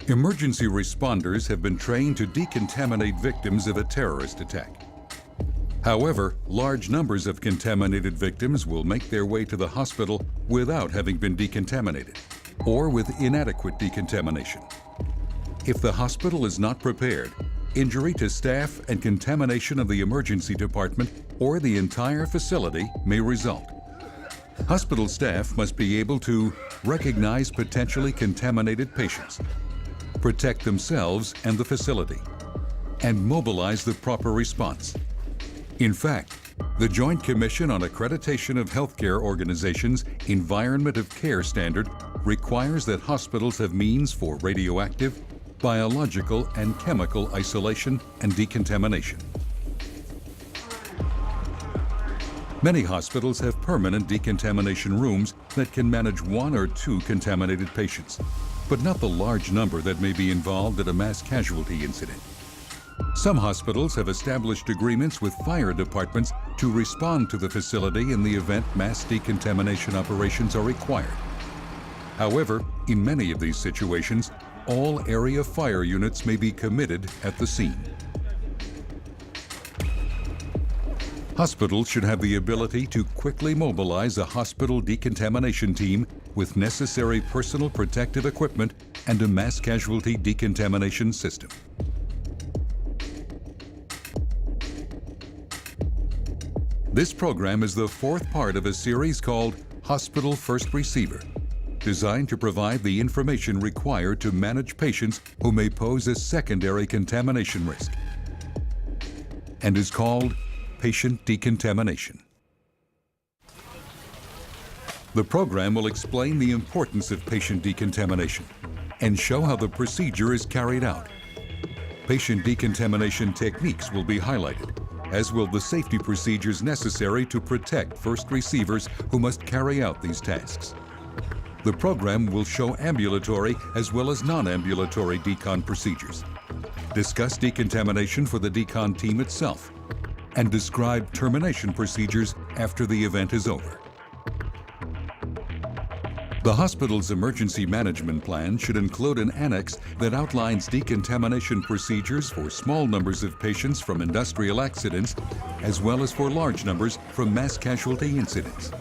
Emergency responders have been trained to decontaminate victims of a terrorist attack. However, large numbers of contaminated victims will make their way to the hospital without having been decontaminated, or with inadequate decontamination. If the hospital is not prepared, injury to staff and contamination of the emergency department or the entire facility may result. Hospital staff must be able to recognize potentially contaminated patients, protect themselves and the facility, and mobilize the proper response. In fact, the Joint Commission on Accreditation of Healthcare Organizations' Environment of Care standard requires that hospitals have means for radioactive, biological, and chemical isolation and decontamination. Many hospitals have permanent decontamination rooms that can manage 1 or 2 contaminated patients, but not the large number that may be involved at a mass casualty incident. Some hospitals have established agreements with fire departments to respond to the facility in the event mass decontamination operations are required. However, in many of these situations, all area fire units may be committed at the scene. Hospitals should have the ability to quickly mobilize a hospital decontamination team with necessary personal protective equipment and a mass casualty decontamination system. This program is the 4th part of a series called Hospital First Receiver, designed to provide the information required to manage patients who may pose a secondary contamination risk, and is called Patient Decontamination. The program will explain the importance of patient decontamination and show how the procedure is carried out. Patient decontamination techniques will be highlighted, as will the safety procedures necessary to protect first receivers who must carry out these tasks. The program will show ambulatory as well as non-ambulatory decon procedures, discuss decontamination for the decon team itself, and describe termination procedures after the event is over. The hospital's emergency management plan should include an annex that outlines decontamination procedures for small numbers of patients from industrial accidents, as well as for large numbers from mass casualty incidents.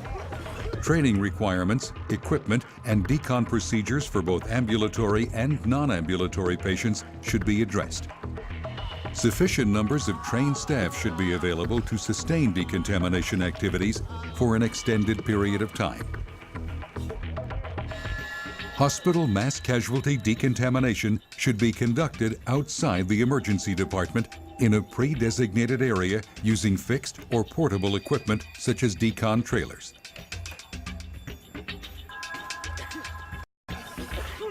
Training requirements, equipment, and decon procedures for both ambulatory and non-ambulatory patients should be addressed. Sufficient numbers of trained staff should be available to sustain decontamination activities for an extended period of time. Hospital mass casualty decontamination should be conducted outside the emergency department in a pre-designated area using fixed or portable equipment such as decon trailers.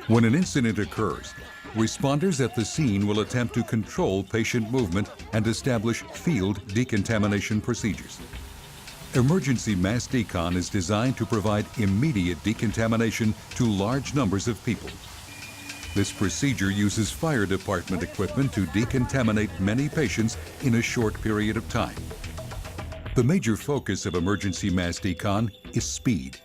When an incident occurs, responders at the scene will attempt to control patient movement and establish field decontamination procedures. Emergency mass decon is designed to provide immediate decontamination to large numbers of people. This procedure uses fire department equipment to decontaminate many patients in a short period of time. The major focus of emergency mass decon is speed.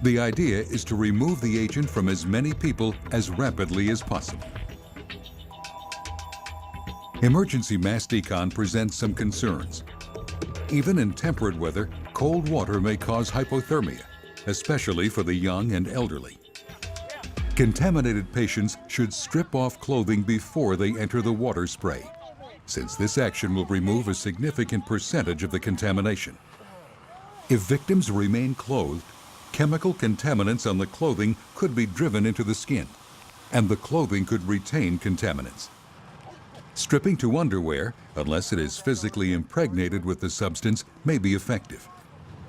The idea is to remove the agent from as many people as rapidly as possible. Emergency mass decon presents some concerns. Even in temperate weather, cold water may cause hypothermia, especially for the young and elderly. Contaminated patients should strip off clothing before they enter the water spray, since this action will remove a significant percentage of the contamination. If victims remain clothed, chemical contaminants on the clothing could be driven into the skin, and the clothing could retain contaminants. Stripping to underwear, unless it is physically impregnated with the substance, may be effective,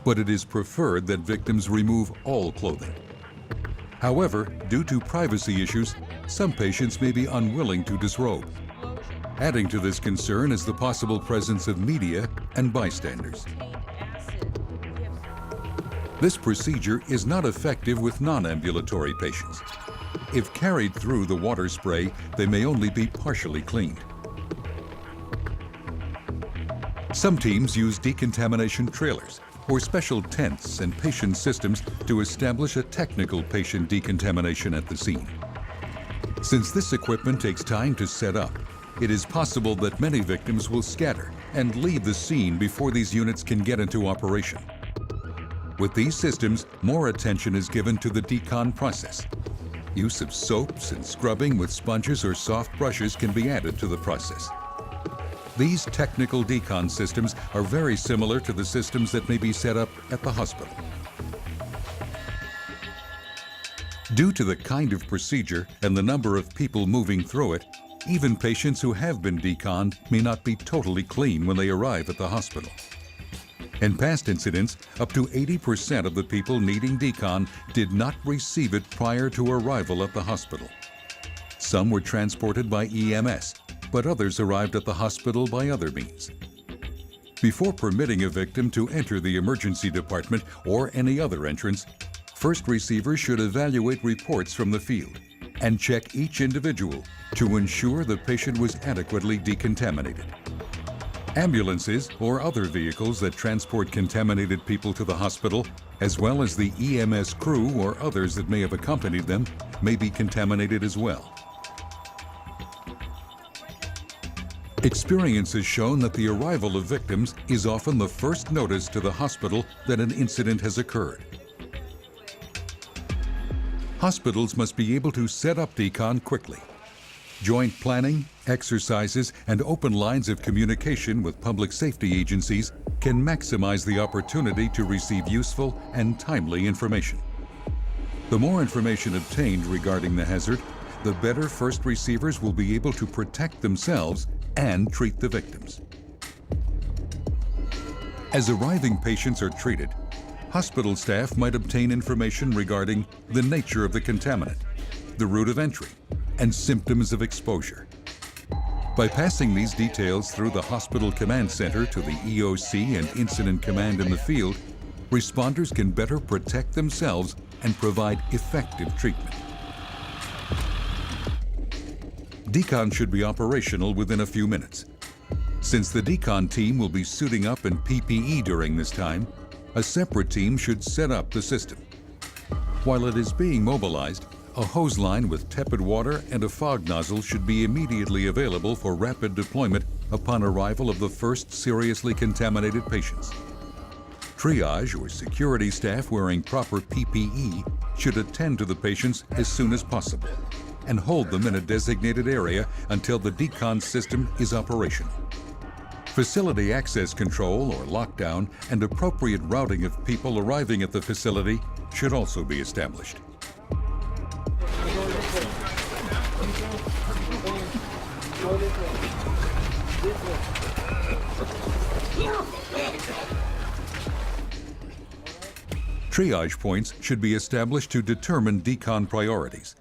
but it is preferred that victims remove all clothing. However, due to privacy issues, some patients may be unwilling to disrobe. Adding to this concern is the possible presence of media and bystanders. This procedure is not effective with non-ambulatory patients. If carried through the water spray, they may only be partially cleaned. Some teams use decontamination trailers or special tents and patient systems to establish a technical patient decontamination at the scene. Since this equipment takes time to set up, it is possible that many victims will scatter and leave the scene before these units can get into operation. With these systems, more attention is given to the decon process. Use of soaps and scrubbing with sponges or soft brushes can be added to the process. These technical decon systems are very similar to the systems that may be set up at the hospital. Due to the kind of procedure and the number of people moving through it, even patients who have been deconned may not be totally clean when they arrive at the hospital. In past incidents, up to 80% of the people needing decon did not receive it prior to arrival at the hospital. Some were transported by EMS, but others arrived at the hospital by other means. Before permitting a victim to enter the emergency department or any other entrance, first receivers should evaluate reports from the field and check each individual to ensure the patient was adequately decontaminated. Ambulances or other vehicles that transport contaminated people to the hospital, as well as the EMS crew or others that may have accompanied them, may be contaminated as well. Experience has shown that the arrival of victims is often the first notice to the hospital that an incident has occurred. Hospitals must be able to set up decon quickly. Joint planning, exercises, and open lines of communication with public safety agencies can maximize the opportunity to receive useful and timely information. The more information obtained regarding the hazard, the better first receivers will be able to protect themselves and treat the victims. As arriving patients are treated, hospital staff might obtain information regarding the nature of the contaminant, the route of entry, and symptoms of exposure. By passing these details through the hospital command center to the EOC and incident command in the field, responders can better protect themselves and provide effective treatment. Decon should be operational within a few minutes. Since the decon team will be suiting up in PPE during this time, a separate team should set up the system. While it is being mobilized, a hose line with tepid water and a fog nozzle should be immediately available for rapid deployment upon arrival of the first seriously contaminated patients. Triage or security staff wearing proper PPE should attend to the patients as soon as possible and hold them in a designated area until the decon system is operational. Facility access control or lockdown and appropriate routing of people arriving at the facility should also be established. Triage points should be established to determine decon priorities.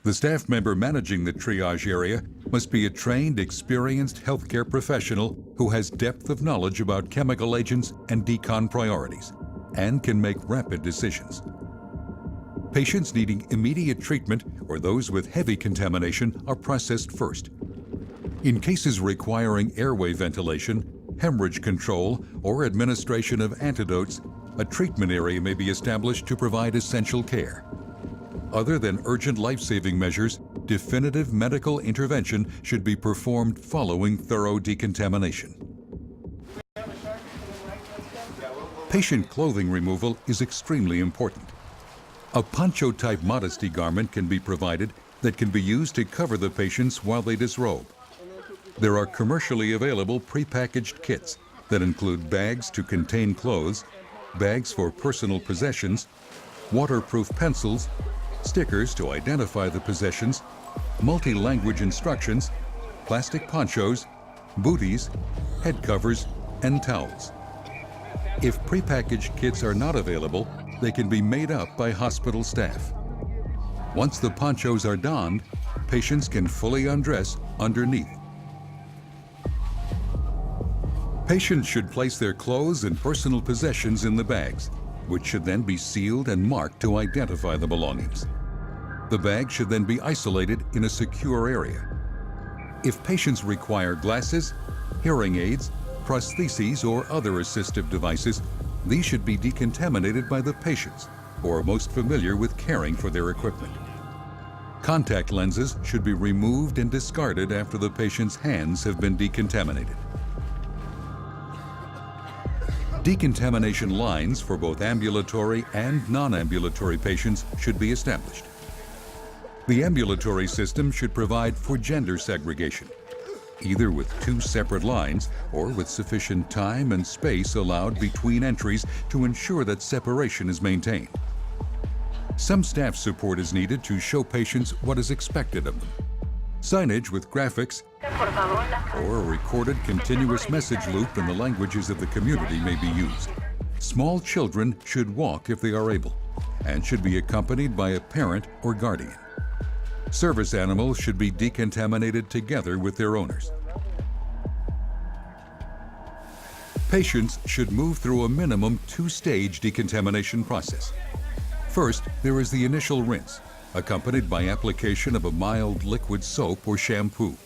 The staff member managing the triage area must be a trained, experienced healthcare professional who has depth of knowledge about chemical agents and decon priorities and can make rapid decisions. Patients needing immediate treatment or those with heavy contamination are processed first. In cases requiring airway ventilation, hemorrhage control, or administration of antidotes, a treatment area may be established to provide essential care. Other than urgent life-saving measures, definitive medical intervention should be performed following thorough decontamination. Patient clothing removal is extremely important. A poncho-type modesty garment can be provided that can be used to cover the patients while they disrobe. There are commercially available prepackaged kits that include bags to contain clothes, bags for personal possessions, waterproof pencils, stickers to identify the possessions, multi-language instructions, plastic ponchos, booties, head covers, and towels. If prepackaged kits are not available, they can be made up by hospital staff. Once the ponchos are donned, patients can fully undress underneath. Patients should place their clothes and personal possessions in the bags, which should then be sealed and marked to identify the belongings. The bag should then be isolated in a secure area. If patients require glasses, hearing aids, prostheses, or other assistive devices, these should be decontaminated by the patients, who are most familiar with caring for their equipment. Contact lenses should be removed and discarded after the patient's hands have been decontaminated. Decontamination lines for both ambulatory and non-ambulatory patients should be established. The ambulatory system should provide for gender segregation, either with 2 separate lines or with sufficient time and space allowed between entries to ensure that separation is maintained. Some staff support is needed to show patients what is expected of them. Signage with graphics or a recorded continuous message loop in the languages of the community may be used. Small children should walk if they are able and should be accompanied by a parent or guardian. Service animals should be decontaminated together with their owners. Patients should move through a minimum 2-stage decontamination process. First, there is the initial rinse, accompanied by application of a mild liquid soap or shampoo.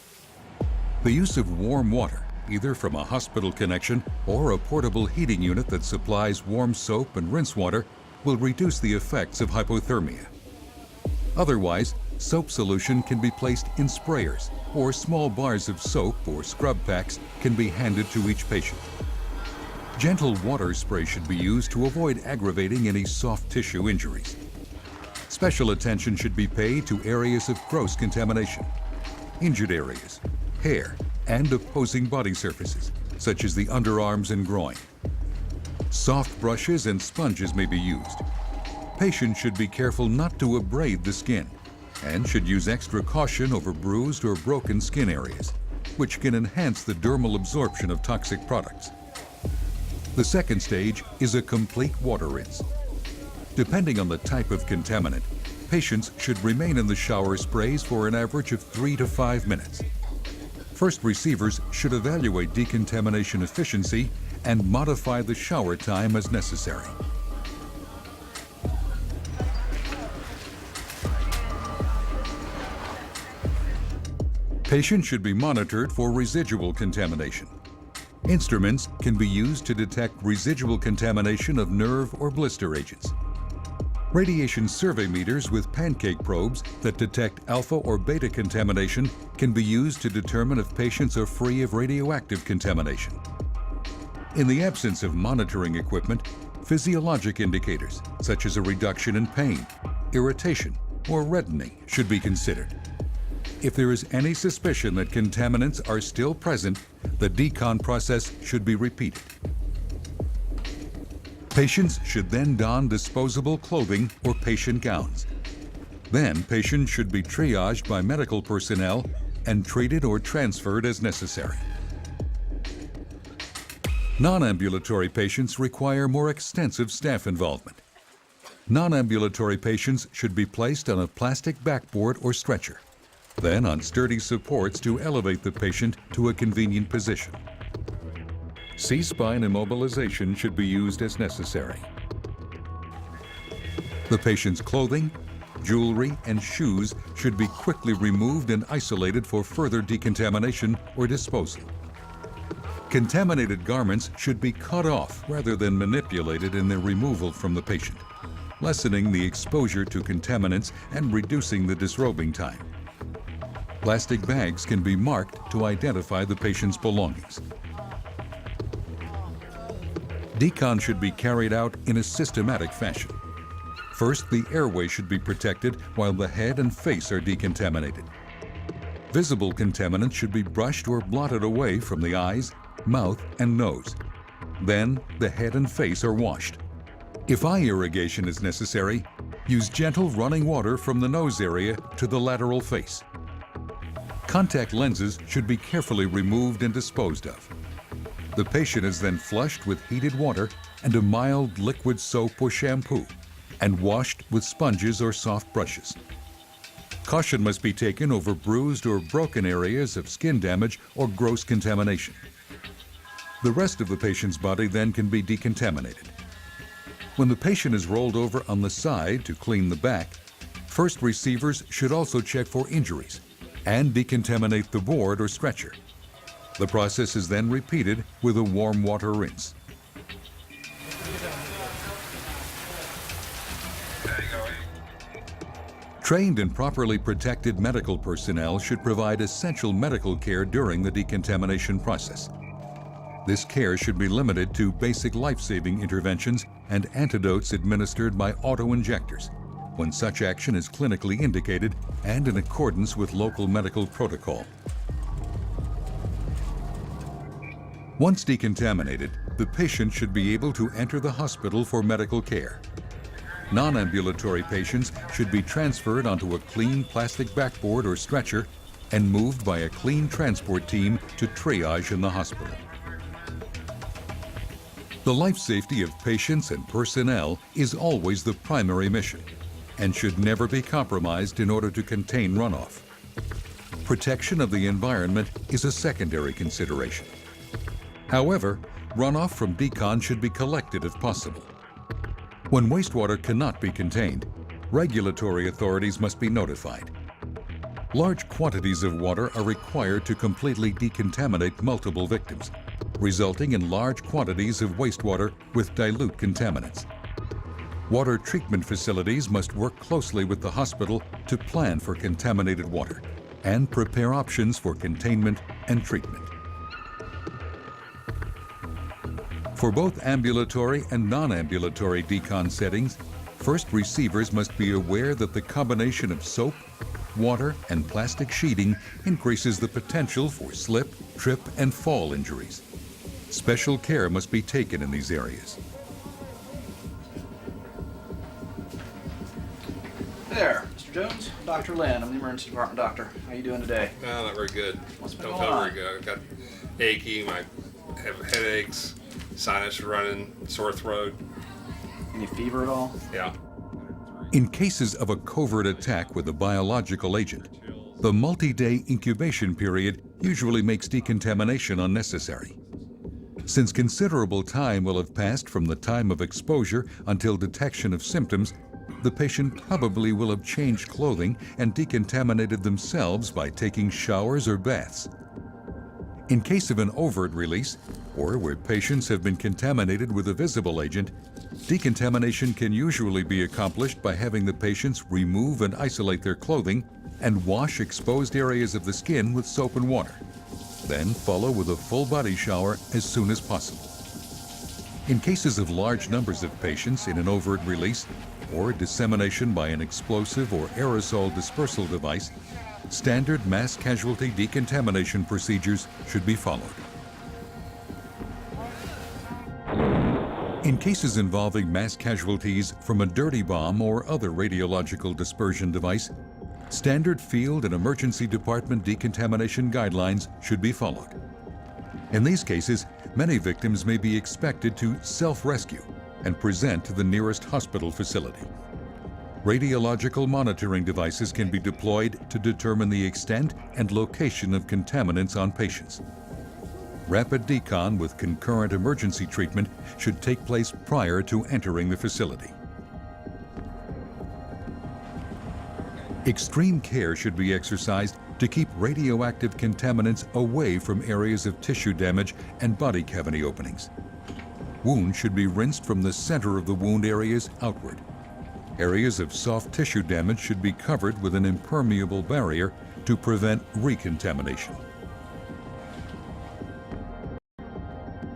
The use of warm water, either from a hospital connection or a portable heating unit that supplies warm soap and rinse water, will reduce the effects of hypothermia. Otherwise, soap solution can be placed in sprayers, or small bars of soap or scrub packs can be handed to each patient. Gentle water spray should be used to avoid aggravating any soft tissue injuries. Special attention should be paid to areas of gross contamination, injured areas, hair, and opposing body surfaces, such as the underarms and groin. Soft brushes and sponges may be used. Patients should be careful not to abrade the skin and should use extra caution over bruised or broken skin areas, which can enhance the dermal absorption of toxic products. The second stage is a complete water rinse. Depending on the type of contaminant, patients should remain in the shower sprays for an average of 3 to 5 minutes. First receivers should evaluate decontamination efficiency and modify the shower time as necessary. Patients should be monitored for residual contamination. Instruments can be used to detect residual contamination of nerve or blister agents. Radiation survey meters with pancake probes that detect alpha or beta contamination can be used to determine if patients are free of radioactive contamination. In the absence of monitoring equipment, physiologic indicators such as a reduction in pain, irritation, or reddening should be considered. If there is any suspicion that contaminants are still present, the decon process should be repeated. Patients should then don disposable clothing or patient gowns. Then patients should be triaged by medical personnel and treated or transferred as necessary. Non-ambulatory patients require more extensive staff involvement. Non-ambulatory patients should be placed on a plastic backboard or stretcher, then on sturdy supports to elevate the patient to a convenient position. C-spine immobilization should be used as necessary. The patient's clothing, jewelry, and shoes should be quickly removed and isolated for further decontamination or disposal. Contaminated garments should be cut off rather than manipulated in their removal from the patient, lessening the exposure to contaminants and reducing the disrobing time. Plastic bags can be marked to identify the patient's belongings. Decon should be carried out in a systematic fashion. First, the airway should be protected while the head and face are decontaminated. Visible contaminants should be brushed or blotted away from the eyes, mouth, and nose. Then, the head and face are washed. If eye irrigation is necessary, use gentle running water from the nose area to the lateral face. Contact lenses should be carefully removed and disposed of. The patient is then flushed with heated water and a mild liquid soap or shampoo and washed with sponges or soft brushes. Caution must be taken over bruised or broken areas of skin damage or gross contamination. The rest of the patient's body then can be decontaminated. When the patient is rolled over on the side to clean the back, first receivers should also check for injuries and decontaminate the board or stretcher. The process is then repeated with a warm water rinse. Trained and properly protected medical personnel should provide essential medical care during the decontamination process. This care should be limited to basic life-saving interventions and antidotes administered by auto-injectors when such action is clinically indicated and in accordance with local medical protocol. Once decontaminated, the patient should be able to enter the hospital for medical care. Non-ambulatory patients should be transferred onto a clean plastic backboard or stretcher and moved by a clean transport team to triage in the hospital. The life safety of patients and personnel is always the primary mission and should never be compromised in order to contain runoff. Protection of the environment is a secondary consideration. However, runoff from decon should be collected if possible. When wastewater cannot be contained, regulatory authorities must be notified. Large quantities of water are required to completely decontaminate multiple victims, resulting in large quantities of wastewater with dilute contaminants. Water treatment facilities must work closely with the hospital to plan for contaminated water and prepare options for containment and treatment. For both ambulatory and non-ambulatory decon settings, first receivers must be aware that the combination of soap, water, and plastic sheeting increases the potential for slip, trip, and fall injuries. Special care must be taken in these areas. Hey there, Mr. Jones. Dr. Lynn. I'm the emergency department doctor. How you doing today? No, not very good. What's been Don't going feel on? very good. I've got achy, I have headaches, sinus running, sore throat. Any fever at all? Yeah. In cases of a covert attack with a biological agent, the multi-day incubation period usually makes decontamination unnecessary. Since considerable time will have passed from the time of exposure until detection of symptoms, the patient probably will have changed clothing and decontaminated themselves by taking showers or baths. In case of an overt release, or where patients have been contaminated with a visible agent, decontamination can usually be accomplished by having the patients remove and isolate their clothing and wash exposed areas of the skin with soap and water. Then follow with a full body shower as soon as possible. In cases of large numbers of patients in an overt release or dissemination by an explosive or aerosol dispersal device, standard mass casualty decontamination procedures should be followed. In cases involving mass casualties from a dirty bomb or other radiological dispersion device, standard field and emergency department decontamination guidelines should be followed. In these cases, many victims may be expected to self-rescue and present to the nearest hospital facility. Radiological monitoring devices can be deployed to determine the extent and location of contaminants on patients. Rapid decon with concurrent emergency treatment should take place prior to entering the facility. Extreme care should be exercised to keep radioactive contaminants away from areas of tissue damage and body cavity openings. Wounds should be rinsed from the center of the wound areas outward. Areas of soft tissue damage should be covered with an impermeable barrier to prevent recontamination.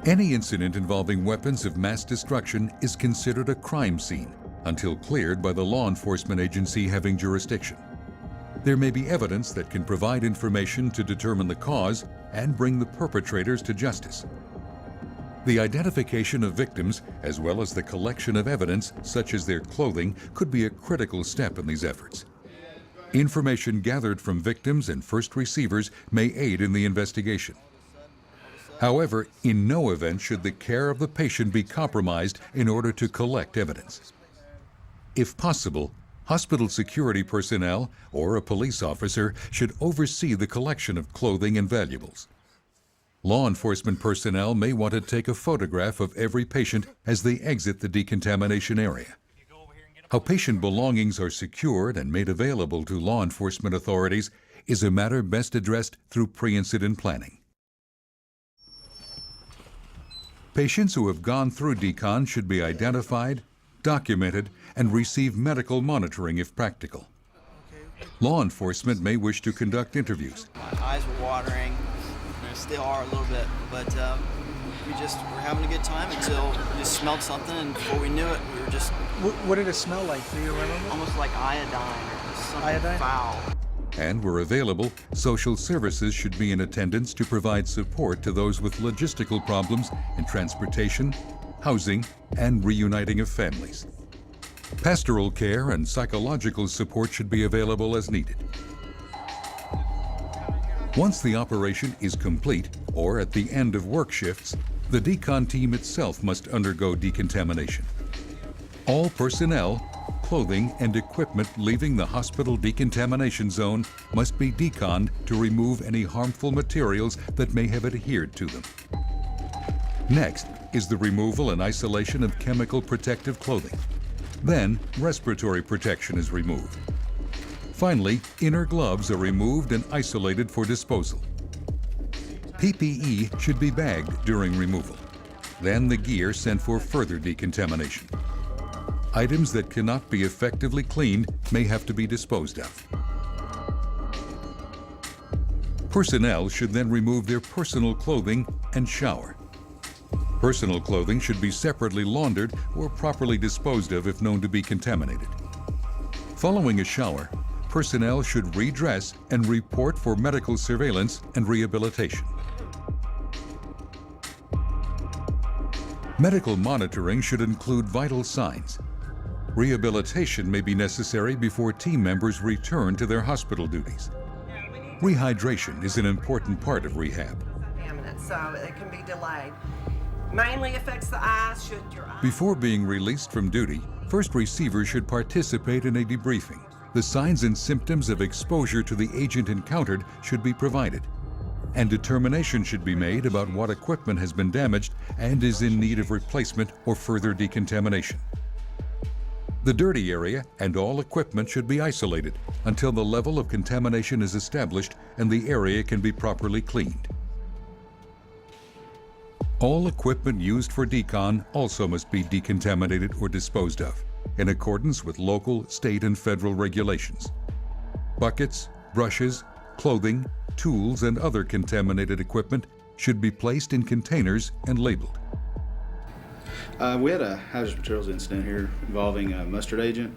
Any incident involving weapons of mass destruction is considered a crime scene until cleared by the law enforcement agency having jurisdiction. There may be evidence that can provide information to determine the cause and bring the perpetrators to justice. The identification of victims, as well as the collection of evidence, such as their clothing, could be a critical step in these efforts. Information gathered from victims and first receivers may aid in the investigation. However, in no event should the care of the patient be compromised in order to collect evidence. If possible, hospital security personnel or a police officer should oversee the collection of clothing and valuables. Law enforcement personnel may want to take a photograph of every patient as they exit the decontamination area. How patient belongings are secured and made available to law enforcement authorities is a matter best addressed through pre-incident planning. Patients who have gone through decon should be identified, documented, and receive medical monitoring if practical. Law enforcement may wish to conduct interviews. My eyes were watering, and they still are a little bit, but we were having a good time until we just smelled something, and before we knew it, we were just What did it smell like? Do you remember? almost like iodine or something Iodine? foul. And where available, social services should be in attendance to provide support to those with logistical problems in transportation, housing, and reuniting of families. Pastoral care and psychological support should be available as needed. Once the operation is complete, or at the end of work shifts, the decon team itself must undergo decontamination. All personnel, clothing, and equipment leaving the hospital decontamination zone must be deconned to remove any harmful materials that may have adhered to them. Next is the removal and isolation of chemical protective clothing. Then, respiratory protection is removed. Finally, inner gloves are removed and isolated for disposal. PPE should be bagged during removal. Then the gear sent for further decontamination. Items that cannot be effectively cleaned may have to be disposed of. Personnel should then remove their personal clothing and shower. Personal clothing should be separately laundered or properly disposed of if known to be contaminated. Following a shower, personnel should redress and report for medical surveillance and rehabilitation. Medical monitoring should include vital signs. Rehabilitation may be necessary before team members return to their hospital duties. Rehydration is an important part of rehab. So it can be delayed. Mainly affects the eyes. Should your eyes... Before being released from duty, first receivers should participate in a debriefing. The signs and symptoms of exposure to the agent encountered should be provided, and determination should be made about what equipment has been damaged and is in need of replacement or further decontamination. The dirty area and all equipment should be isolated until the level of contamination is established and the area can be properly cleaned. All equipment used for decon also must be decontaminated or disposed of, in accordance with local, state, and federal regulations. Buckets, brushes, clothing, tools, and other contaminated equipment should be placed in containers and labeled. We had a hazardous materials incident here involving a mustard agent,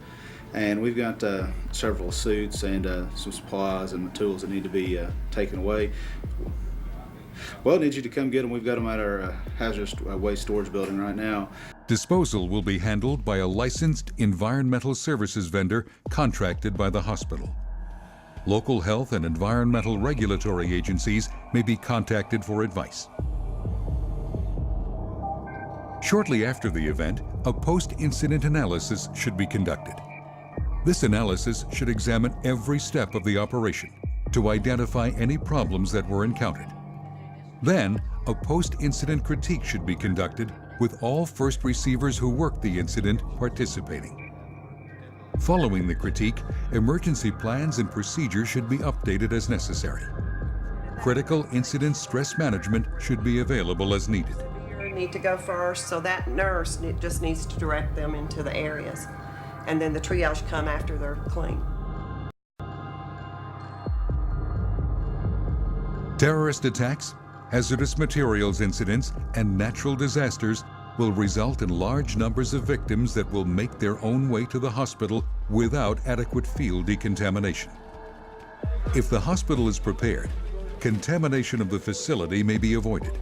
and we've got several suits and some supplies and the tools that need to be taken away. Well, I need you to come get them. We've got them at our hazardous waste storage building right now. Disposal will be handled by a licensed environmental services vendor contracted by the hospital. Local health and environmental regulatory agencies may be contacted for advice. Shortly after the event, a post-incident analysis should be conducted. This analysis should examine every step of the operation to identify any problems that were encountered. Then, a post-incident critique should be conducted with all first receivers who worked the incident participating. Following the critique, emergency plans and procedures should be updated as necessary. Critical incident stress management should be available as needed. Need to go first, so that nurse just needs to direct them into the areas, and then the triage come after they're clean. Terrorist attacks, hazardous materials incidents, and natural disasters will result in large numbers of victims that will make their own way to the hospital without adequate field decontamination. If the hospital is prepared, contamination of the facility may be avoided.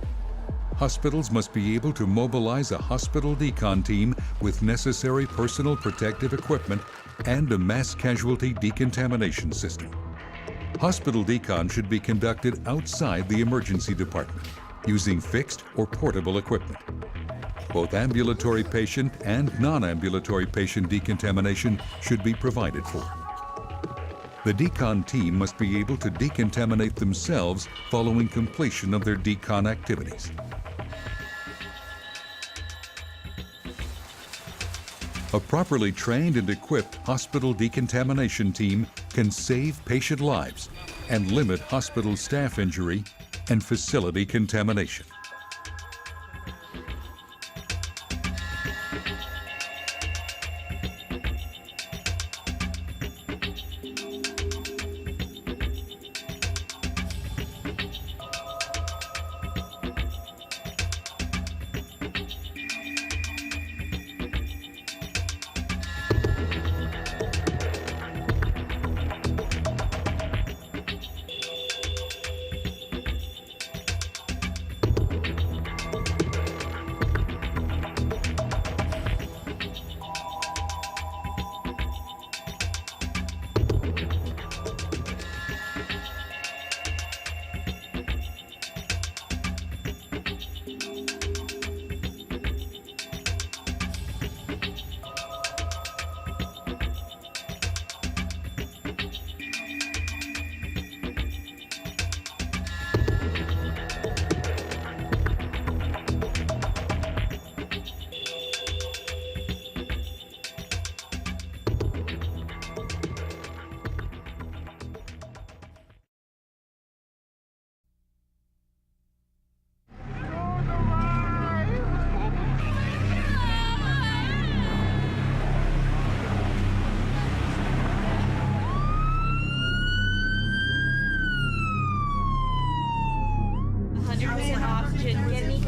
Hospitals must be able to mobilize a hospital decon team with necessary personal protective equipment and a mass casualty decontamination system. Hospital decon should be conducted outside the emergency department using fixed or portable equipment. Both ambulatory patient and non-ambulatory patient decontamination should be provided for. The decon team must be able to decontaminate themselves following completion of their decon activities. A properly trained and equipped hospital decontamination team can save patient lives and limit hospital staff injury and facility contamination.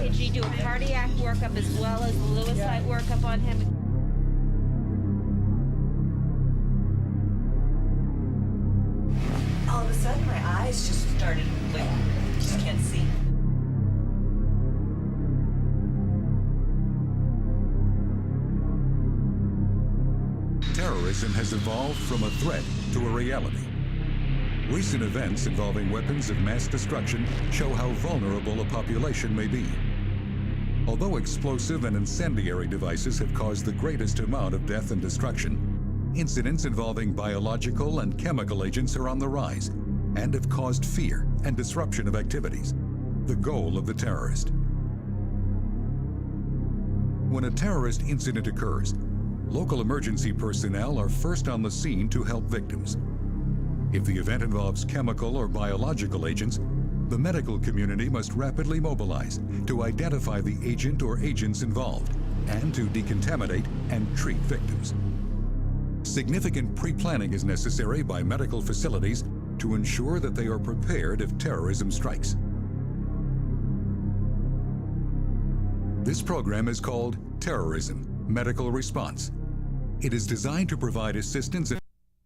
EKG, do a cardiac workup as well as the Lewisite workup on him. All of a sudden, my eyes just started, like, just can't see. Terrorism has evolved from a threat to a reality. Recent events involving weapons of mass destruction show how vulnerable a population may be. Although explosive and incendiary devices have caused the greatest amount of death and destruction, incidents involving biological and chemical agents are on the rise and have caused fear and disruption of activities, the goal of the terrorist. When a terrorist incident occurs, local emergency personnel are first on the scene to help victims. If the event involves chemical or biological agents, the medical community must rapidly mobilize to identify the agent or agents involved and to decontaminate and treat victims. Significant pre-planning is necessary by medical facilities to ensure that they are prepared if terrorism strikes. This program is called Terrorism Medical Response. It is designed to provide assistance.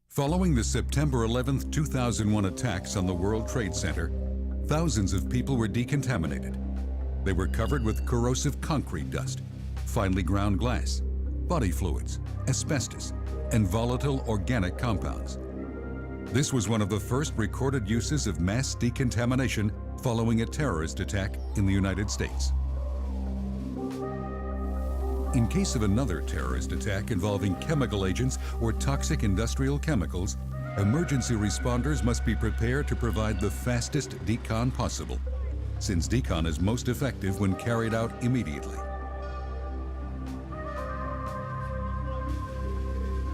Following the September 11, 2001 attacks on the World Trade Center, thousands of people were decontaminated. They were covered with corrosive concrete dust, finely ground glass, body fluids, asbestos, and volatile organic compounds. This was one of the first recorded uses of mass decontamination following a terrorist attack in the United States. In case of another terrorist attack involving chemical agents or toxic industrial chemicals, emergency responders must be prepared to provide the fastest decon possible, since decon is most effective when carried out immediately.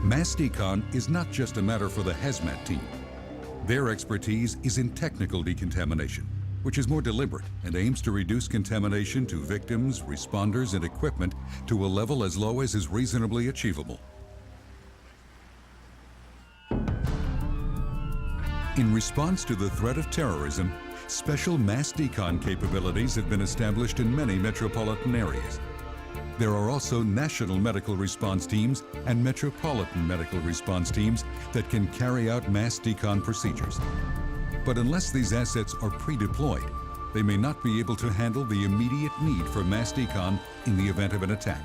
Mass decon is not just a matter for the hazmat team. Their expertise is in technical decontamination, which is more deliberate and aims to reduce contamination to victims, responders, and equipment to a level as low as is reasonably achievable. In response to the threat of terrorism, special mass decon capabilities have been established in many metropolitan areas. There are also national medical response teams and metropolitan medical response teams that can carry out mass decon procedures. But unless these assets are pre-deployed, they may not be able to handle the immediate need for mass decon in the event of an attack.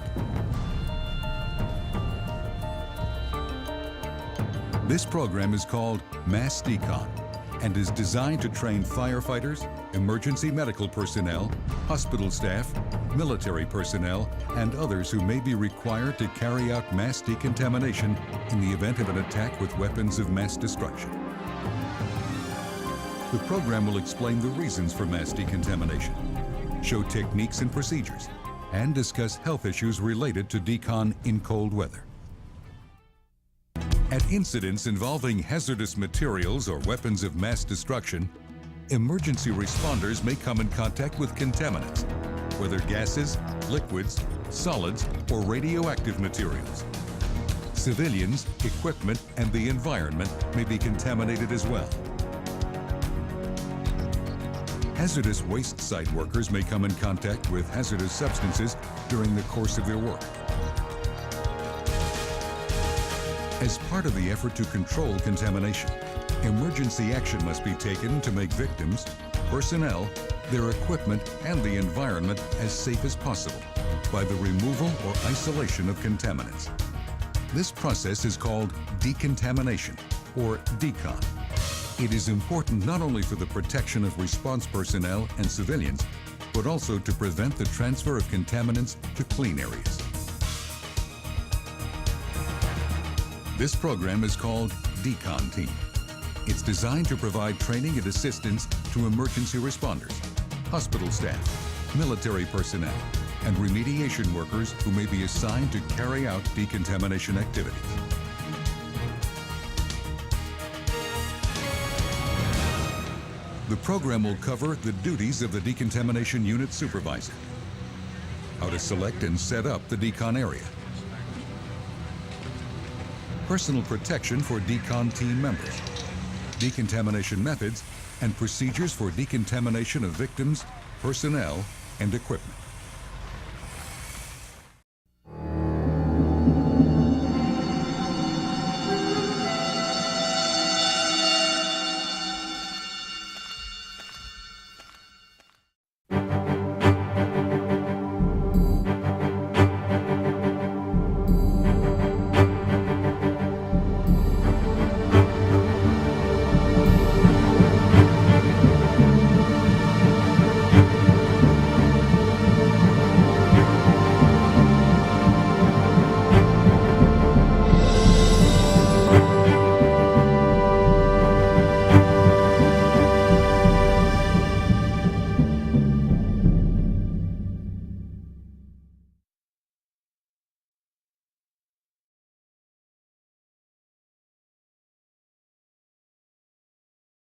This program is called Mass Decon and is designed to train firefighters, emergency medical personnel, hospital staff, military personnel, and others who may be required to carry out mass decontamination in the event of an attack with weapons of mass destruction. The program will explain the reasons for mass decontamination, show techniques and procedures, and discuss health issues related to decon in cold weather. At incidents involving hazardous materials or weapons of mass destruction, emergency responders may come in contact with contaminants, whether gases, liquids, solids, or radioactive materials. Civilians, equipment, and the environment may be contaminated as well. Hazardous waste site workers may come in contact with hazardous substances during the course of their work. As part of the effort to control contamination, emergency action must be taken to make victims, personnel, their equipment, and the environment as safe as possible by the removal or isolation of contaminants. This process is called decontamination, or decon. It is important not only for the protection of response personnel and civilians, but also to prevent the transfer of contaminants to clean areas. This program is called Decon Team. It's designed to provide training and assistance to emergency responders, hospital staff, military personnel, and remediation workers who may be assigned to carry out decontamination activities. The program will cover the duties of the decontamination unit supervisor, how to select and set up the decon area, personal protection for decon team members, decontamination methods, and procedures for decontamination of victims, personnel, and equipment.